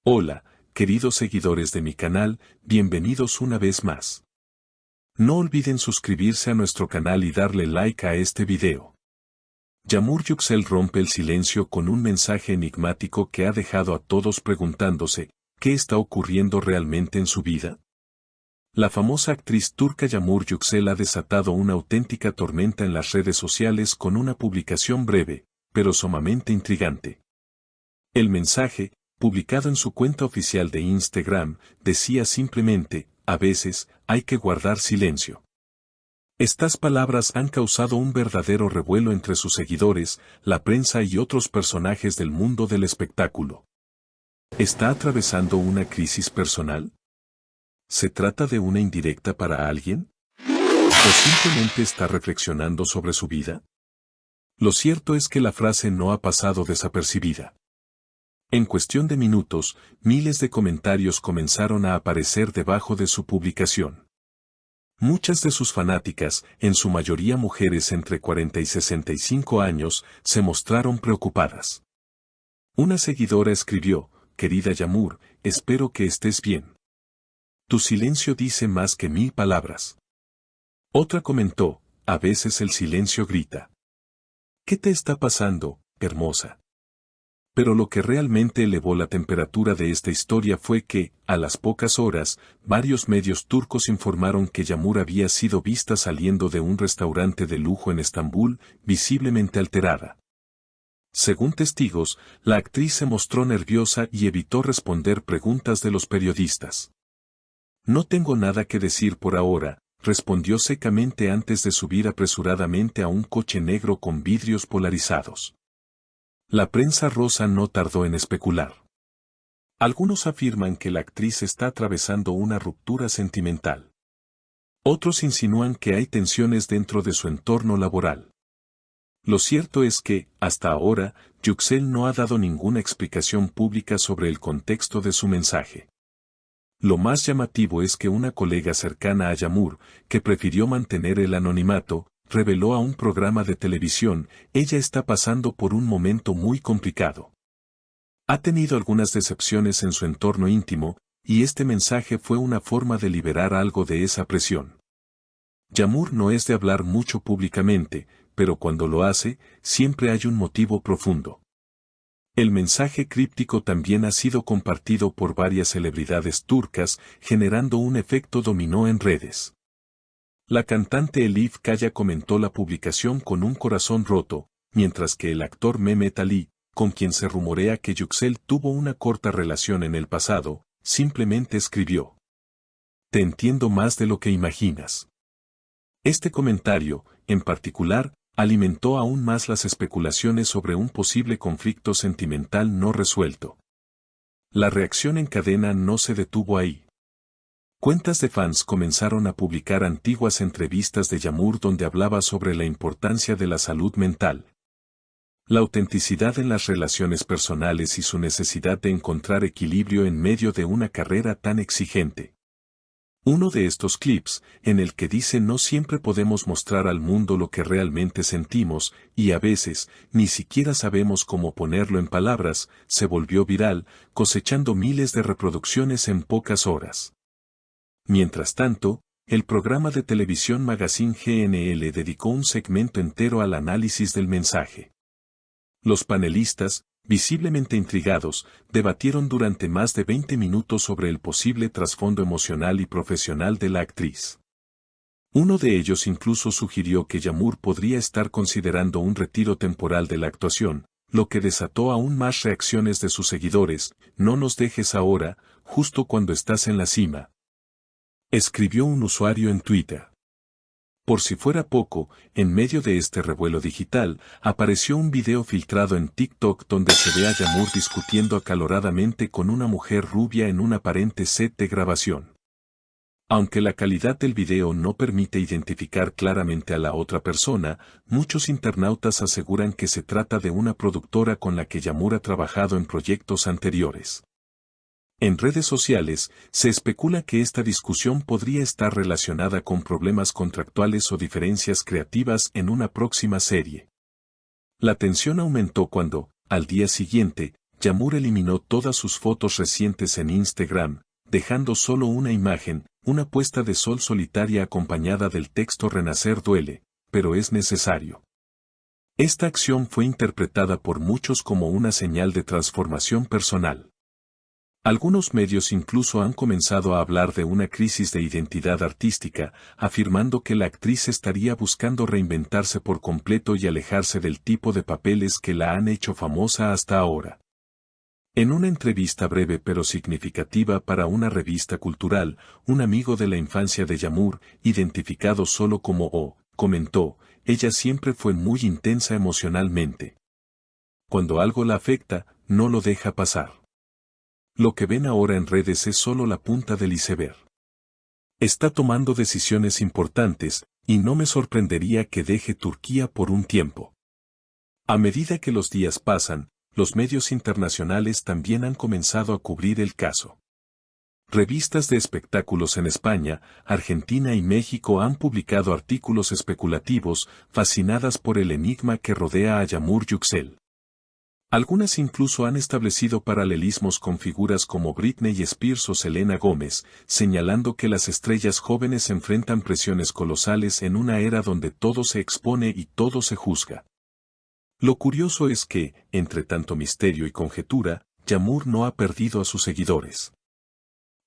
Hola, queridos seguidores de mi canal, bienvenidos una vez más. No olviden suscribirse a nuestro canal y darle like a este video. Yamur Yüksel rompe el silencio con un mensaje enigmático que ha dejado a todos preguntándose, ¿qué está ocurriendo realmente en su vida? La famosa actriz turca Yamur Yüksel ha desatado una auténtica tormenta en las redes sociales con una publicación breve, pero sumamente intrigante. El mensaje, publicado en su cuenta oficial de Instagram, decía simplemente, a veces, hay que guardar silencio. Estas palabras han causado un verdadero revuelo entre sus seguidores, la prensa y otros personajes del mundo del espectáculo. ¿Está atravesando una crisis personal? ¿Se trata de una indirecta para alguien? ¿O simplemente está reflexionando sobre su vida? Lo cierto es que la frase no ha pasado desapercibida. En cuestión de minutos, miles de comentarios comenzaron a aparecer debajo de su publicación. Muchas de sus fanáticas, en su mayoría mujeres entre 40 y 65 años, se mostraron preocupadas. Una seguidora escribió, querida Yamur, espero que estés bien. Tu silencio dice más que 1000 palabras. Otra comentó, a veces el silencio grita. ¿Qué te está pasando, hermosa? Pero lo que realmente elevó la temperatura de esta historia fue que, a las pocas horas, varios medios turcos informaron que Yamur había sido vista saliendo de un restaurante de lujo en Estambul, visiblemente alterada. Según testigos, la actriz se mostró nerviosa y evitó responder preguntas de los periodistas. No tengo nada que decir por ahora, respondió secamente antes de subir apresuradamente a un coche negro con vidrios polarizados. La prensa rosa no tardó en especular. Algunos afirman que la actriz está atravesando una ruptura sentimental. Otros insinúan que hay tensiones dentro de su entorno laboral. Lo cierto es que, hasta ahora, Yüksel no ha dado ninguna explicación pública sobre el contexto de su mensaje. Lo más llamativo es que una colega cercana a Yamur, que prefirió mantener el anonimato, reveló a un programa de televisión, ella está pasando por un momento muy complicado. Ha tenido algunas decepciones en su entorno íntimo, y este mensaje fue una forma de liberar algo de esa presión. Yamur no es de hablar mucho públicamente, pero cuando lo hace, siempre hay un motivo profundo. El mensaje críptico también ha sido compartido por varias celebridades turcas, generando un efecto dominó en redes. La cantante Elif Kaya comentó la publicación con un corazón roto, mientras que el actor Mehmet Ali, con quien se rumorea que Yüksel tuvo una corta relación en el pasado, simplemente escribió: Te entiendo más de lo que imaginas. Este comentario, en particular, alimentó aún más las especulaciones sobre un posible conflicto sentimental no resuelto. La reacción en cadena no se detuvo ahí. Cuentas de fans comenzaron a publicar antiguas entrevistas de Yamur donde hablaba sobre la importancia de la salud mental, la autenticidad en las relaciones personales y su necesidad de encontrar equilibrio en medio de una carrera tan exigente. Uno de estos clips, en el que dice no siempre podemos mostrar al mundo lo que realmente sentimos, y a veces, ni siquiera sabemos cómo ponerlo en palabras, se volvió viral, cosechando miles de reproducciones en pocas horas. Mientras tanto, el programa de televisión Magazine GNL dedicó un segmento entero al análisis del mensaje. Los panelistas, visiblemente intrigados, debatieron durante más de 20 minutos sobre el posible trasfondo emocional y profesional de la actriz. Uno de ellos incluso sugirió que Yamur podría estar considerando un retiro temporal de la actuación, lo que desató aún más reacciones de sus seguidores. No nos dejes ahora, justo cuando estás en la cima, escribió un usuario en Twitter. Por si fuera poco, en medio de este revuelo digital, apareció un video filtrado en TikTok donde se ve a Yamur discutiendo acaloradamente con una mujer rubia en un aparente set de grabación. Aunque la calidad del video no permite identificar claramente a la otra persona, muchos internautas aseguran que se trata de una productora con la que Yamur ha trabajado en proyectos anteriores. En redes sociales, se especula que esta discusión podría estar relacionada con problemas contractuales o diferencias creativas en una próxima serie. La tensión aumentó cuando, al día siguiente, Yamur eliminó todas sus fotos recientes en Instagram, dejando solo una imagen, una puesta de sol solitaria acompañada del texto Renacer duele, pero es necesario. Esta acción fue interpretada por muchos como una señal de transformación personal. Algunos medios incluso han comenzado a hablar de una crisis de identidad artística, afirmando que la actriz estaría buscando reinventarse por completo y alejarse del tipo de papeles que la han hecho famosa hasta ahora. En una entrevista breve pero significativa para una revista cultural, un amigo de la infancia de Yamur, identificado solo como O, comentó, ella siempre fue muy intensa emocionalmente. Cuando algo la afecta, no lo deja pasar. Lo que ven ahora en redes es solo la punta del iceberg. Está tomando decisiones importantes, y no me sorprendería que deje Turquía por un tiempo. A medida que los días pasan, los medios internacionales también han comenzado a cubrir el caso. Revistas de espectáculos en España, Argentina y México han publicado artículos especulativos, fascinadas por el enigma que rodea a Yamur Yüksel. Algunas incluso han establecido paralelismos con figuras como Britney Spears o Selena Gómez, señalando que las estrellas jóvenes enfrentan presiones colosales en una era donde todo se expone y todo se juzga. Lo curioso es que, entre tanto misterio y conjetura, Yamur no ha perdido a sus seguidores.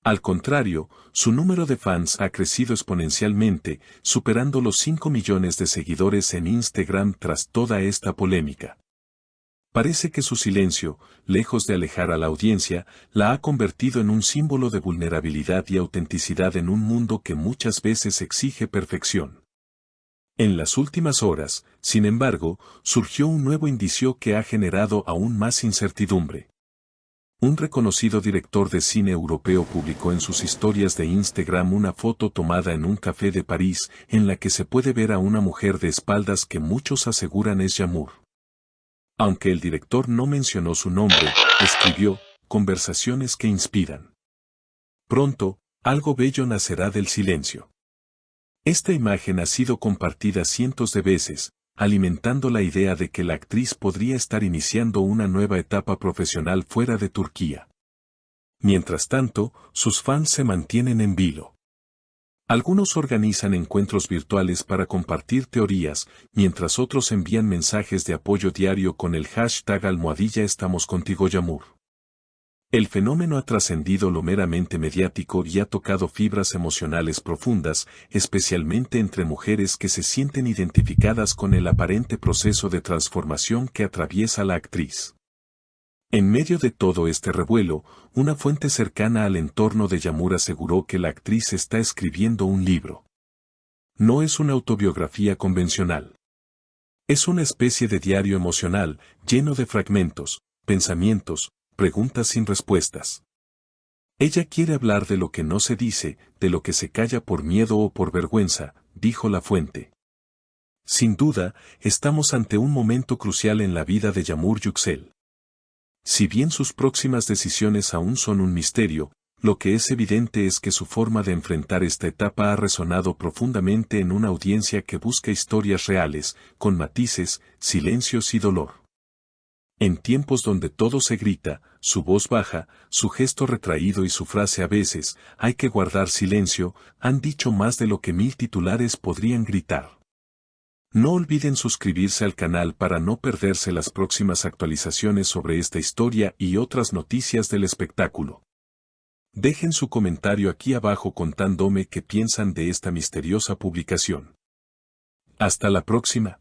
Al contrario, su número de fans ha crecido exponencialmente, superando los 5 millones de seguidores en Instagram tras toda esta polémica. Parece que su silencio, lejos de alejar a la audiencia, la ha convertido en un símbolo de vulnerabilidad y autenticidad en un mundo que muchas veces exige perfección. En las últimas horas, sin embargo, surgió un nuevo indicio que ha generado aún más incertidumbre. Un reconocido director de cine europeo publicó en sus historias de Instagram una foto tomada en un café de París, en la que se puede ver a una mujer de espaldas que muchos aseguran es Yamur. Aunque el director no mencionó su nombre, escribió, conversaciones que inspiran. Pronto, algo bello nacerá del silencio. Esta imagen ha sido compartida cientos de veces, alimentando la idea de que la actriz podría estar iniciando una nueva etapa profesional fuera de Turquía. Mientras tanto, sus fans se mantienen en vilo. Algunos organizan encuentros virtuales para compartir teorías, mientras otros envían mensajes de apoyo diario con el hashtag #EstamosContigoYamur. El fenómeno ha trascendido lo meramente mediático y ha tocado fibras emocionales profundas, especialmente entre mujeres que se sienten identificadas con el aparente proceso de transformación que atraviesa la actriz. En medio de todo este revuelo, una fuente cercana al entorno de Yamur aseguró que la actriz está escribiendo un libro. No es una autobiografía convencional. Es una especie de diario emocional, lleno de fragmentos, pensamientos, preguntas sin respuestas. Ella quiere hablar de lo que no se dice, de lo que se calla por miedo o por vergüenza, dijo la fuente. Sin duda, estamos ante un momento crucial en la vida de Yamur Yüksel. Si bien sus próximas decisiones aún son un misterio, lo que es evidente es que su forma de enfrentar esta etapa ha resonado profundamente en una audiencia que busca historias reales, con matices, silencios y dolor. En tiempos donde todo se grita, su voz baja, su gesto retraído y su frase a veces, hay que guardar silencio, han dicho más de lo que 1000 titulares podrían gritar. No olviden suscribirse al canal para no perderse las próximas actualizaciones sobre esta historia y otras noticias del espectáculo. Dejen su comentario aquí abajo contándome qué piensan de esta misteriosa publicación. Hasta la próxima.